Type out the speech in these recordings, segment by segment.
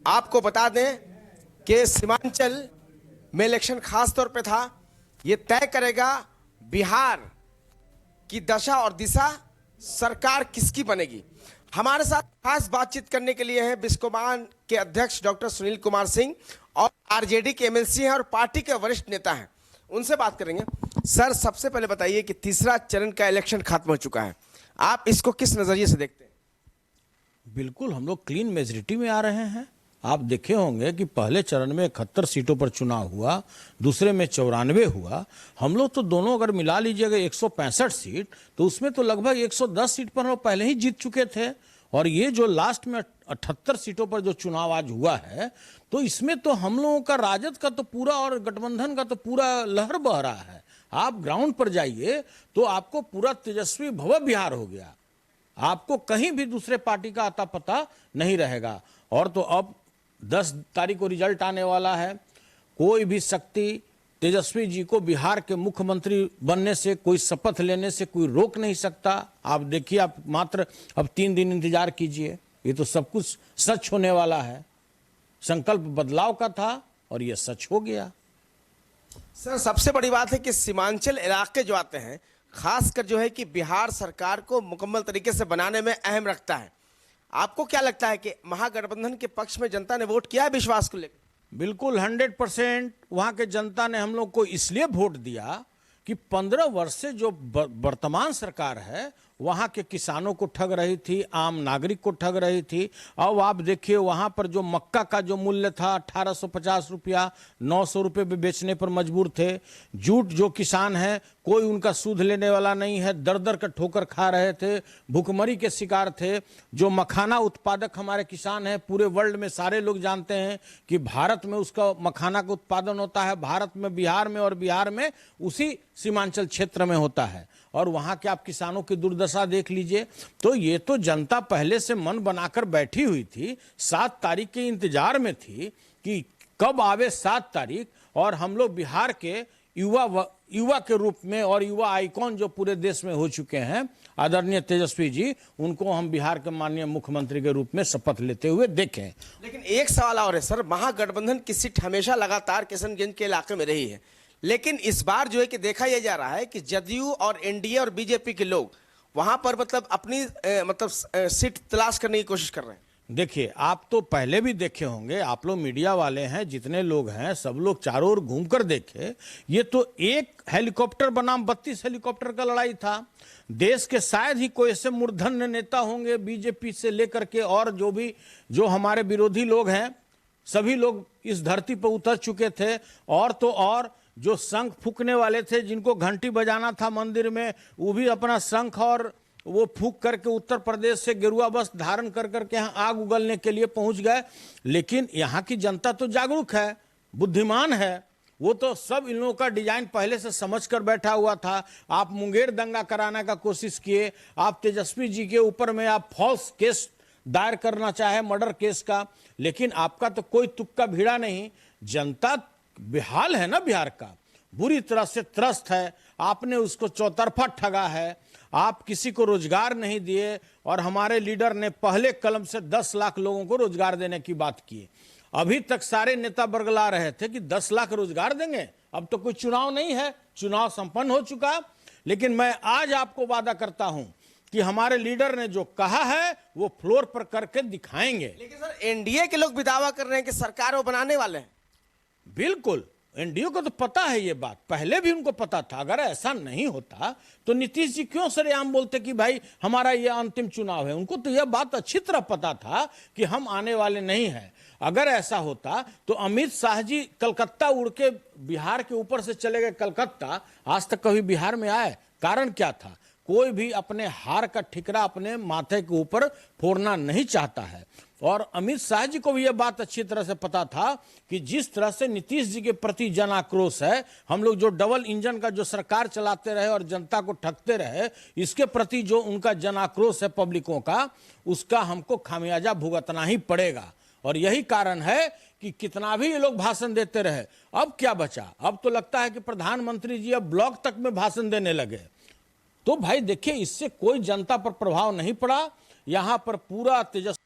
आपको बता दें कि सीमांचल में इलेक्शन खास तौर पे था। ये तय करेगा बिहार की दशा और दिशा, सरकार किसकी बनेगी। हमारे साथ खास बातचीत करने के लिए हैं बिस्कोमान के अध्यक्ष डॉक्टर सुनील कुमार सिंह और आरजेडी के एमएलसी हैं और पार्टी के वरिष्ठ नेता हैं। उनसे बात करेंगे। सर, सबसे पहले बताइए कि तीसरा चरण का इलेक्शन खत्म हो चुका है, आप इसको किस नजरिए से देखते हैं? बिल्कुल, हम लोग क्लीन मेजॉरिटी में आ रहे हैं। आप देखे होंगे कि पहले चरण में 71 सीटों पर चुनाव हुआ, दूसरे में 94 हुआ। हम लोग तो दोनों अगर मिला लीजिएगा 165 सीट, तो उसमें तो लगभग 110 सीट पर हम लोग पहले ही जीत चुके थे। और ये जो लास्ट में 78 सीटों पर जो चुनाव आज हुआ है, तो इसमें तो हम लोगों का राजद का तो पूरा और गठबंधन का तो पूरा लहर बह रहा है। आप ग्राउंड पर जाइए तो आपको पूरा तेजस्वी भव्य बिहार हो गया। आपको कहीं भी दूसरे पार्टी का आता पता नहीं रहेगा। और तो अब 10 तारीख को रिजल्ट आने वाला है। कोई भी शक्ति तेजस्वी जी को बिहार के मुख्यमंत्री बनने से, कोई शपथ लेने से कोई रोक नहीं सकता। आप देखिए, आप मात्र अब 3 दिन इंतजार कीजिए, ये तो सब कुछ सच होने वाला है। संकल्प बदलाव का था और ये सच हो गया। सर, सबसे बड़ी बात है कि सीमांचल इलाके जो आते हैं, खासकर जो है कि बिहार सरकार को मुकम्मल तरीके से बनाने में अहम रखता है। आपको क्या लगता है कि महागठबंधन के पक्ष में जनता ने वोट किया है विश्वास को लेकर? बिल्कुल 100% वहां के जनता ने हम लोग को इसलिए वोट दिया कि 15 वर्ष से जो वर्तमान सरकार है वहां के किसानों को ठग रही थी, आम नागरिक को ठग रही थी। अब आप देखिए, वहां पर जो मक्का का जो मूल्य था 1850 रुपया, 900 रुपये में बेचने पर मजबूर थे। जूट जो किसान है, कोई उनका सूद लेने वाला नहीं है, दर दर का ठोकर खा रहे थे, भुखमरी के शिकार थे। जो मखाना उत्पादक हमारे किसान हैं, पूरे वर्ल्ड में सारे लोग जानते हैं कि भारत में उसका मखाना का उत्पादन होता है, भारत में बिहार में, और बिहार में उसी सीमांचल क्षेत्र में होता है। और वहां के आप किसानों की दुर्दशा देख लीजिए। तो ये तो जनता पहले से मन बनाकर बैठी हुई थी, 7 तारीख के इंतजार में थी कि कब आवे 7 तारीख। और हम लोग बिहार के युवा के रूप में और युवा आइकॉन जो पूरे देश में हो चुके हैं, आदरणीय तेजस्वी जी, उनको हम बिहार के माननीय मुख्यमंत्री के रूप में शपथ लेते हुए देखें। लेकिन एक सवाल और है सर, महागठबंधन की सीट हमेशा लगातार किशनगंज के इलाके में रही है, लेकिन इस बार जो है कि देखा यह जा रहा है कि जदयू और एनडीए और बीजेपी के लोग वहां पर मतलब अपनी सीट तलाश करने की कोशिश कर रहे हैं। देखिए, आप तो पहले भी देखे होंगे, आप लोग मीडिया वाले हैं, जितने लोग हैं सब लोग चारों ओर घूमकर देखे। ये तो एक हेलीकॉप्टर बनाम 32 हेलीकॉप्टर का लड़ाई था। देश के शायद ही कोई ऐसे मूर्धन्य नेता होंगे बीजेपी से लेकर के, और जो हमारे विरोधी लोग हैं, सभी लोग इस धरती पर उतर चुके थे। और तो और जो शंख फूकने वाले थे, जिनको घंटी बजाना था मंदिर में, वो भी अपना शंख और वो फूक करके उत्तर प्रदेश से गेरुआ वस्त्र धारण कर करके यहाँ आग उगलने के लिए पहुंच गए। लेकिन यहाँ की जनता तो जागरूक है, बुद्धिमान है, वो तो सब इन लोगों का डिजाइन पहले से समझ कर बैठा हुआ था। आप मुंगेर दंगा कराने का कोशिश किए, आप तेजस्वी जी के ऊपर में आप फॉल्स केस दायर करना चाहे, मर्डर केस का, लेकिन आपका तो कोई तुक्का भिड़ा नहीं। जनता बेहाल है ना, बिहार का बुरी तरह से त्रस्त है। आपने उसको चौतरफा ठगा है, आप किसी को रोजगार नहीं दिए, और हमारे लीडर ने पहले कलम से 10 लाख लोगों को रोजगार देने की बात की। अभी तक सारे नेता बरगला रहे थे कि 10 लाख रोजगार देंगे, अब तो कोई चुनाव नहीं है, चुनाव संपन्न हो चुका। लेकिन मैं आज आपको वादा करता हूं कि हमारे लीडर ने जो कहा है वो फ्लोर पर करके दिखाएंगे। लेकिन सर, एनडीए के लोग भी दावा कर रहे हैं कि सरकार वो बनाने वाले हैं। बिल्कुल, एनडीए को तो पता है ये बात, पहले भी उनको पता था। अगर ऐसा नहीं होता तो नीतीश जी क्यों सरेआम बोलते कि भाई हमारा ये अंतिम चुनाव है? उनको तो यह बात अच्छी तरह पता था कि हम आने वाले नहीं हैं। अगर ऐसा होता तो अमित शाह जी कलकत्ता उड़ के बिहार के ऊपर से चले गए कलकत्ता, आज तक कभी बिहार में आए? कारण क्या था? कोई भी अपने हार का ठिकरा अपने माथे के ऊपर फोड़ना नहीं चाहता है। और अमित शाह जी को भी यह बात अच्छी तरह से पता था कि जिस तरह से नीतीश जी के प्रति जन आक्रोश है, हम लोग जो डबल इंजन का जो सरकार चलाते रहे और जनता को ठगते रहे, इसके प्रति जो उनका जन आक्रोश है पब्लिकों का, उसका हमको खामियाजा भुगतना ही पड़ेगा। और यही कारण है कि कितना भी ये लोग भाषण देते रहे, अब क्या बचा? अब तो लगता है कि प्रधानमंत्री जी अब ब्लॉक तक में भाषण देने लगे। तो भाई देखिए, इससे कोई जनता पर प्रभाव नहीं पड़ा। यहां पर पूरा तेजस्वी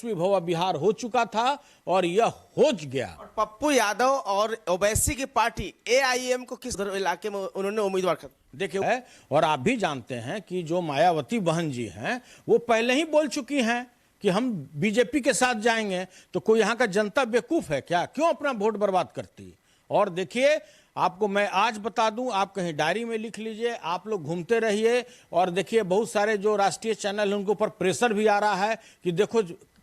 तेजस्वी भवा बिहार हो चुका था और यह हो गया। और पप्पू यादव और ओवैसी की पार्टी एआईएम को किस इलाके में उन्होंने उम्मीदवार कर देखिए, और आप भी जानते हैं कि जो मायावती बहन जी हैं वो पहले ही बोल चुकी हैं कि हम बीजेपी के साथ जाएंगे। तो कोई यहाँ का जनता बेवकूफ है क्या? क्यों अपना वोट बर्बाद करती? और देखिए, आपको मैं आज बता दूं, आप कहीं डायरी में लिख लीजिए, आप लोग घूमते रहिए और देखिए बहुत सारे जो राष्ट्रीय चैनल हैं उनके ऊपर प्रेशर भी आ रहा है कि देखो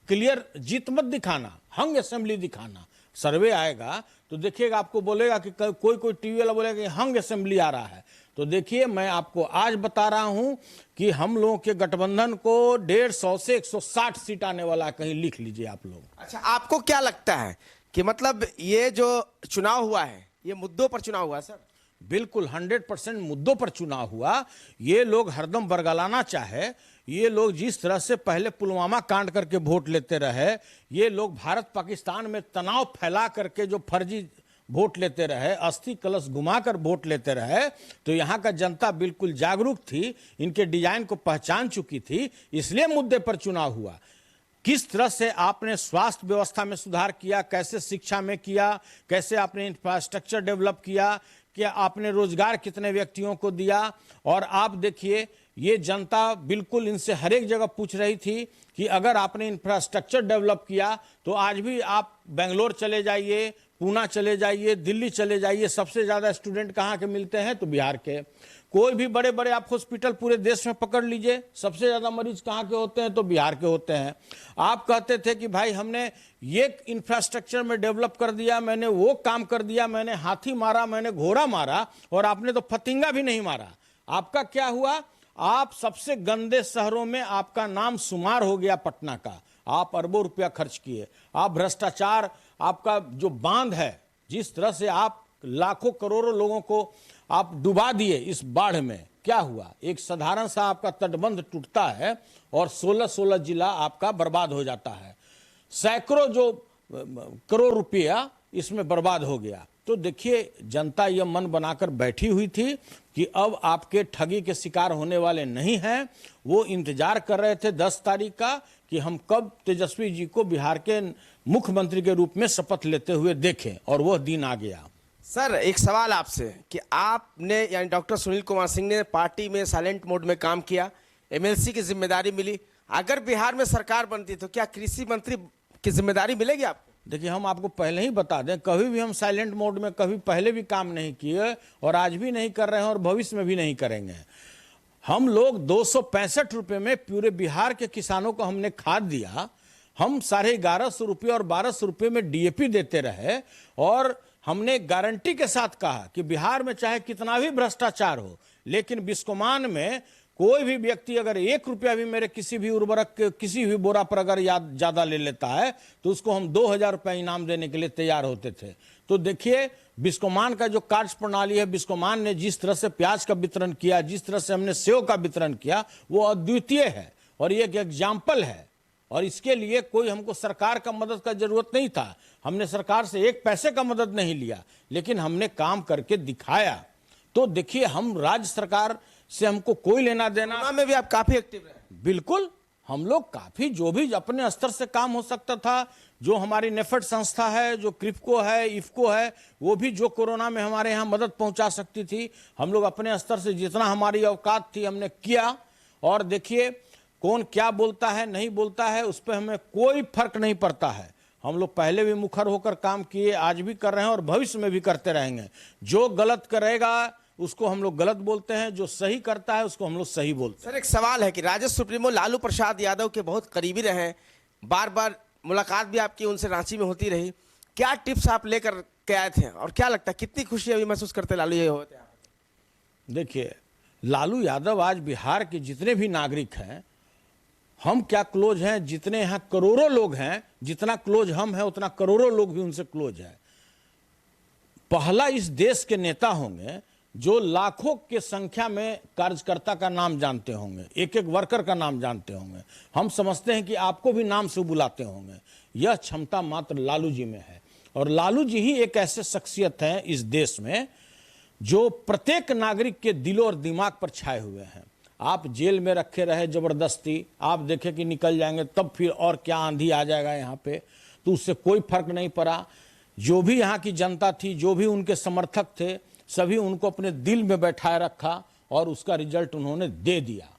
क्लियर जीत मत दिखाना, हंग असेंबली दिखाना। सर्वे आएगा तो देखिएगा, आपको बोलेगा कि कोई कोई टीवी वाला बोलेगा कि हंग असेंबली आ रहा है। तो देखिए, मैं आपको आज बता रहा हूं कि हम लोगों के गठबंधन को 150 से 160 सीट आने वाला, कहीं लिख लीजिए आप लोग। अच्छा, आपको क्या लगता है कि मतलब ये जो चुनाव हुआ है ये मुद्दों पर चुनाव हुआ है सर? बिल्कुल 100% मुद्दों पर चुनाव हुआ। ये लोग हरदम बरगलाना चाहे, ये लोग जिस तरह से पहले पुलवामा कांड करके वोट लेते रहे, ये लोग भारत पाकिस्तान में तनाव फैला करके जो फर्जी वोट लेते रहे, अस्थि कलश घुमाकर वोट लेते रहे, तो यहाँ का जनता बिल्कुल जागरूक थी, इनके डिजाइन को पहचान चुकी थी, इसलिए मुद्दे पर चुनाव हुआ। किस तरह से आपने स्वास्थ्य व्यवस्था में सुधार किया, कैसे शिक्षा में किया, कैसे आपने इंफ्रास्ट्रक्चर डेवलप किया, कि आपने रोजगार कितने व्यक्तियों को दिया। और आप देखिए, ये जनता बिल्कुल इनसे हर एक जगह पूछ रही थी कि अगर आपने इंफ्रास्ट्रक्चर डेवलप किया तो आज भी आप बेंगलोर चले जाइए, पूना चले जाइए, दिल्ली चले जाइए, सबसे ज्यादा स्टूडेंट कहाँ के मिलते हैं? तो बिहार के। कोई भी बड़े बड़े आप हॉस्पिटल पूरे देश में पकड़ लीजिए, सबसे ज्यादा मरीज कहाँ के होते हैं? तो बिहार के होते हैं। आप कहते थे कि भाई हमने ये इंफ्रास्ट्रक्चर में डेवलप कर दिया, मैंने वो काम कर दिया, मैंने हाथी मारा, मैंने घोड़ा मारा, और आपने तो फतिंगा भी नहीं मारा। आपका क्या हुआ? आप सबसे गंदे शहरों में आपका नाम शुमार हो गया, पटना का। आप अरबों रुपया खर्च किए, आप भ्रष्टाचार, आपका जो बांध है, जिस तरह से आप लाखों करोड़ों लोगों को आप डुबा दिए इस बाढ़ में, क्या हुआ? एक साधारण सा आपका तटबंध टूटता है और 16-16 जिला आपका बर्बाद हो जाता है। सैकड़ों जो करोड़ रुपया इसमें बर्बाद हो गया। तो देखिए, जनता यह मन बनाकर बैठी हुई थी कि अब आपके ठगी के शिकार होने वाले नहीं हैं। वो इंतजार कर रहे थे 10 तारीख का कि हम कब तेजस्वी जी को बिहार के मुख्यमंत्री के रूप में शपथ लेते हुए देखें, और वह दिन आ गया। सर, एक सवाल आपसे कि आपने यानी डॉक्टर सुनील कुमार सिंह ने पार्टी में साइलेंट मोड में काम किया, एमएलसी की जिम्मेदारी मिली, अगर बिहार में सरकार बनती तो क्या कृषि मंत्री की जिम्मेदारी मिलेगी आपको? देखिए, हम आपको पहले ही बता दें, कभी भी हम साइलेंट मोड में कभी पहले भी काम नहीं किए और आज भी नहीं कर रहे हैं और भविष्य में भी नहीं करेंगे। हम लोग 265 रुपये में पूरे बिहार के किसानों को हमने खाद दिया। हम 1150 रुपये और 1200 रुपये में डीएपी देते रहे, और हमने गारंटी के साथ कहा कि बिहार में चाहे कितना भी भ्रष्टाचार हो, लेकिन बिस्कोमान में कोई भी व्यक्ति अगर 1 रुपया भी मेरे किसी भी उर्वरक के किसी भी बोरा पर अगर ज्यादा ले लेता है तो उसको हम 2000 रुपये इनाम देने के लिए तैयार होते थे। तो देखिए, बिस्कोमान का जो कार्य प्रणाली है, बिस्कोमान ने जिस तरह से प्याज का वितरण किया, जिस तरह से हमने सेव का वितरण किया, वो अद्वितीय है और ये एक एग्जाम्पल है। और इसके लिए कोई हमको सरकार का मदद का जरूरत नहीं था। हमने सरकार से 1 पैसे का मदद नहीं लिया, लेकिन हमने काम करके दिखाया। तो देखिए, हम राज्य सरकार से हमको कोई लेना देना में भी आप काफी एक्टिव रहे। बिल्कुल, हम लोग काफी जो भी अपने स्तर से काम हो सकता था, जो हमारी नेफेड संस्था है, जो क्रिप्को है, इफ्को है, वो भी जो कोरोना में हमारे यहाँ मदद पहुंचा सकती थी, हम लोग अपने स्तर से जितना हमारी औकात थी हमने किया। और देखिए, कौन क्या बोलता है नहीं बोलता है उस पर हमें कोई फर्क नहीं पड़ता है। हम लोग पहले भी मुखर होकर काम किए, आज भी कर रहे हैं और भविष्य में भी करते रहेंगे। जो गलत करेगा उसको हम लोग गलत बोलते हैं, जो सही करता है उसको हम लोग सही बोलते हैं। सर, एक सवाल है कि राजद सुप्रीमो लालू प्रसाद यादव के बहुत करीबी रहे, बार बार मुलाकात भी आपकी उनसे रांची में होती रही, क्या टिप्स आप लेकर के आए थे और क्या लगता है कितनी खुशी अभी महसूस करते लालू ये होते हैं? देखिए, लालू यादव आज बिहार के जितने भी नागरिक हैं, हम क्या क्लोज हैं, जितने यहाँ करोड़ों लोग हैं, जितना क्लोज हम हैं उतना करोड़ों लोग भी उनसे क्लोज है। पहला इस देश के नेता होंगे जो लाखों के संख्या में कार्यकर्ता का नाम जानते होंगे, एक एक वर्कर का नाम जानते होंगे। हम समझते हैं कि आपको भी नाम से बुलाते होंगे। यह क्षमता मात्र लालू जी में है, और लालू जी ही एक ऐसे शख्सियत हैं इस देश में जो प्रत्येक नागरिक के दिलों और दिमाग पर छाए हुए हैं। आप जेल में रखे रहे जबरदस्ती, आप देखे कि निकल जाएंगे तब फिर और क्या आंधी आ जाएगा यहाँ पे, तो उससे कोई फर्क नहीं पड़ा। जो भी यहाँ की जनता थी, जो भी उनके समर्थक थे, सभी उनको अपने दिल में बैठाए रखा और उसका रिजल्ट उन्होंने दे दिया।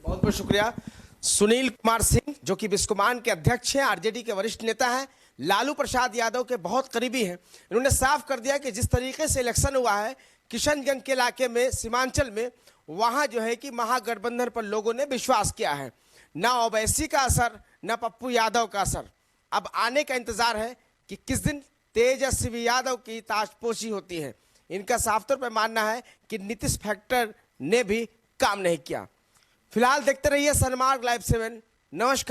बहुत बहुत शुक्रिया। सुनील कुमार सिंह जो कि बिस्कोमान के अध्यक्ष हैं, आरजेडी के वरिष्ठ नेता हैं, लालू प्रसाद यादव के बहुत करीबी हैं। इन्होंने साफ कर दिया कि जिस तरीके से इलेक्शन हुआ है किशनगंज के इलाके में, सीमांचल में, वहां जो है कि महागठबंधन पर लोगों ने विश्वास किया है। ना ओवैसी का असर, ना पप्पू यादव का असर। अब आने का इंतजार है कि किस दिन तेजस्वी यादव की ताजपोशी होती है। इनका साफ तौर पर मानना है कि नीतीश फैक्टर ने भी काम नहीं किया। फिलहाल देखते रहिए सनमार्ग लाइव 7। नमस्कार।